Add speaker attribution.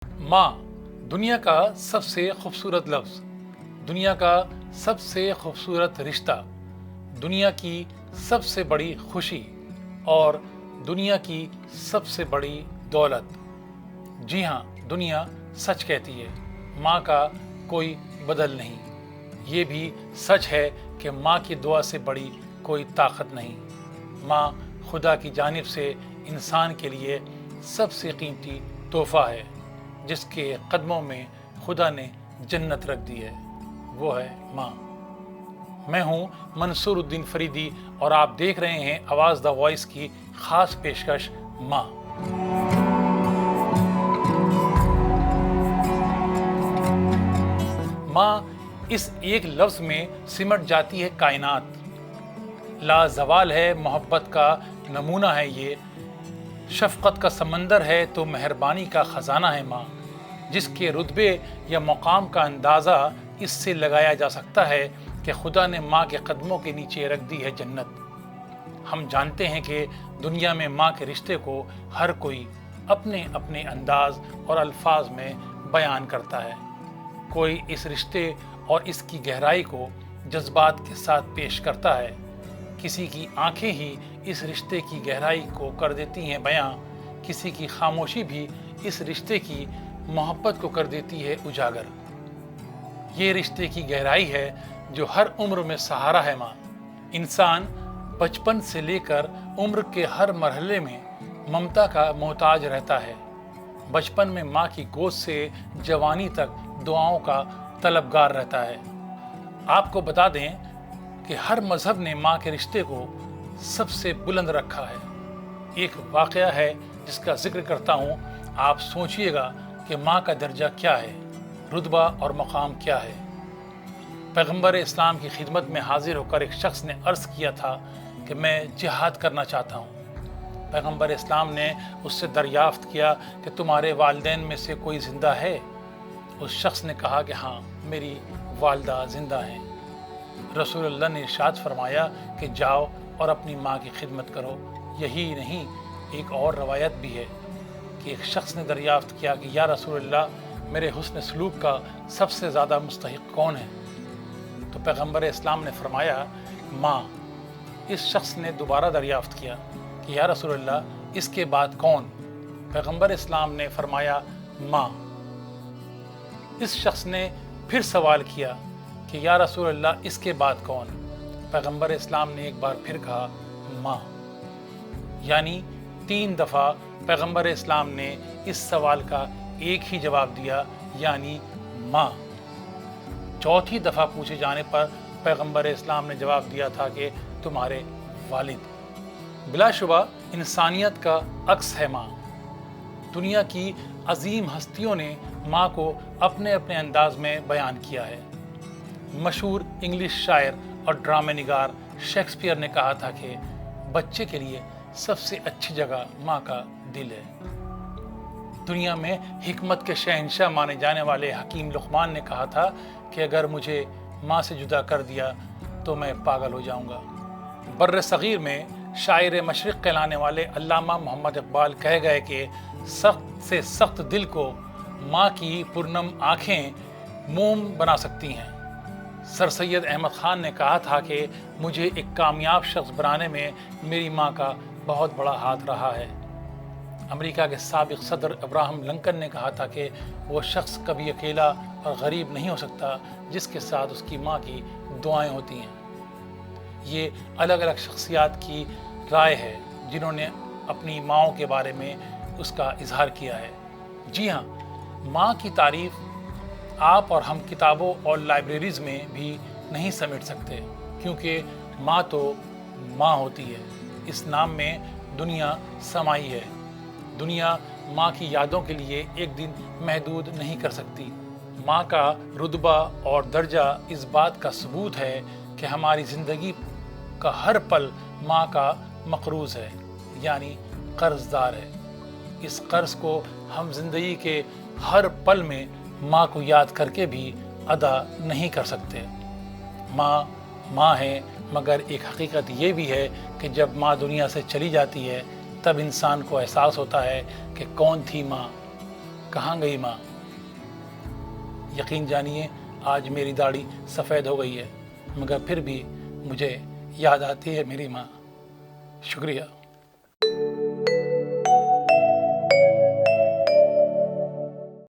Speaker 1: माँ दुनिया का सबसे खूबसूरत लफ्ज़, दुनिया का सबसे खूबसूरत रिश्ता, दुनिया की सबसे बड़ी खुशी और दुनिया की सबसे बड़ी दौलत। जी हाँ, दुनिया सच कहती है, माँ का कोई बदल नहीं। ये भी सच है कि माँ की दुआ से बड़ी कोई ताकत नहीं। माँ खुदा की जानिब से इंसान के लिए सबसे कीमती तोहफा है, जिसके कदमों में खुदा ने जन्नत रख दी है, वो है माँ। मैं हूँ मंसूर उद्दीन फरीदी और आप देख रहे हैं आवाज़ द वॉइस की खास पेशकश माँ। माँ इस एक लफ्ज़ में सिमट जाती है कायनात। लाजवाल है, मोहब्बत का नमूना है ये, शफ़क़त का समंदर है तो मेहरबानी का ख़जाना है माँ। जिसके रुतबे या मकाम का अंदाज़ा इससे लगाया जा सकता है कि खुदा ने माँ के कदमों के नीचे रख दी है जन्नत। हम जानते हैं कि दुनिया में माँ के रिश्ते को हर कोई अपने अपने अंदाज और अल्फाज में बयान करता है। कोई इस रिश्ते और इसकी गहराई को जज्बात के साथ पेश करता है, किसी की आंखें ही इस रिश्ते की गहराई को कर देती हैं बयां, किसी की खामोशी भी इस रिश्ते की मोहब्बत को कर देती है उजागर। ये रिश्ते की गहराई है जो हर उम्र में सहारा है माँ। इंसान बचपन से लेकर उम्र के हर मरहले में ममता का मोहताज रहता है। बचपन में माँ की गोद से जवानी तक दुआओं का तलबगार रहता है। आपको बता दें कि हर मजहब ने माँ के रिश्ते को सबसे बुलंद रखा है। एक वाक़या है जिसका जिक्र करता हूँ, आप सोचिएगा कि माँ का दर्जा क्या है, रुतबा और मकाम क्या है। पैगंबर इस्लाम की खिदमत में हाजिर होकर एक शख्स ने अर्ज़ किया था कि मैं जिहाद करना चाहता हूँ। पैगंबर इस्लाम ने उससे दरियाफ्त किया कि तुम्हारे वालिदैन में से कोई ज़िंदा है। उस शख्स ने कहा कि हाँ, मेरी वालदा ज़िंदा हैं। रसूलुल्लाह ने इरशाद फरमाया कि जाओ और अपनी माँ की खिदमत करो। यही नहीं, एक और रवायत भी है कि एक शख्स ने दरियाफ्त किया कि या रसूलुल्लाह, मेरे हुस्न सलूक का सबसे ज़्यादा मुस्तहिक कौन है? तो पैगंबर इस्लाम ने फरमाया माँ। इस शख्स ने दोबारा दरियाफ्त किया कि या रसूलुल्लाह, इसके बाद कौन? पैगंबर इस्लाम ने फरमाया माँ। इस शख्स ने फिर सवाल किया कि या रसूलुल्लाह, इसके बाद कौन? पैगंबर इस्लाम ने एक बार फिर कहा माँ। यानी 3 दफ़ा पैगंबर इस्लाम ने इस सवाल का एक ही जवाब दिया, यानी माँ। चौथी दफ़ा पूछे जाने पर पैगंबर इस्लाम ने जवाब दिया था कि तुम्हारे वालिद। बिलाशुबा इंसानियत का अक्स है माँ। दुनिया की अजीम हस्तियों ने माँ को अपने अपने अंदाज में बयान किया है। मशहूर इंग्लिश शायर और ड्रामे निगार शेक्सपियर ने कहा था कि बच्चे के लिए सबसे अच्छी जगह माँ का दिल है। दुनिया में हिकमत के शहंशाह माने जाने वाले हकीम लुक़मान ने कहा था कि अगर मुझे माँ से जुदा कर दिया तो मैं पागल हो जाऊंगा। बर्र सग़ीर में शायर मशरिक़ कहलाने वाले अल्लामा मोहम्मद इक़बाल कह गए कि सख्त से सख्त दिल को माँ की पुरनम आँखें मोम बना सकती हैं। सर सैयद अहमद ख़ान ने कहा था कि मुझे एक कामयाब शख्स बनाने में मेरी माँ का बहुत बड़ा हाथ रहा है। अमेरिका के साबिक़ सदर अब्राहम लिंकन ने कहा था कि वो शख्स कभी अकेला और गरीब नहीं हो सकता जिसके साथ उसकी माँ की दुआएं होती हैं। ये अलग अलग शख्सियात की राय है जिन्होंने अपनी माँओं के बारे में उसका इजहार किया है। जी हाँ, माँ की तारीफ़ आप और हम किताबों और लाइब्रेरीज़ में भी नहीं समेट सकते, क्योंकि माँ तो माँ होती है। इस नाम में दुनिया समाई है। दुनिया माँ की यादों के लिए एक दिन महदूद नहीं कर सकती। माँ का रुतबा और दर्जा इस बात का सबूत है कि हमारी ज़िंदगी का हर पल माँ का मक़रूज़ है, यानी कर्ज़दार है। इस कर्ज़ को हम ज़िंदगी के हर पल में माँ को याद करके भी अदा नहीं कर सकते। माँ माँ है, मगर एक हकीकत ये भी है कि जब माँ दुनिया से चली जाती है तब इंसान को एहसास होता है कि कौन थी माँ। کہاں گئی ماں؟ یقین جانیے آج میری داڑھی سفید ہو گئی ہے، مگر پھر بھی مجھے یاد آتی ہے میری ماں۔ شکریہ۔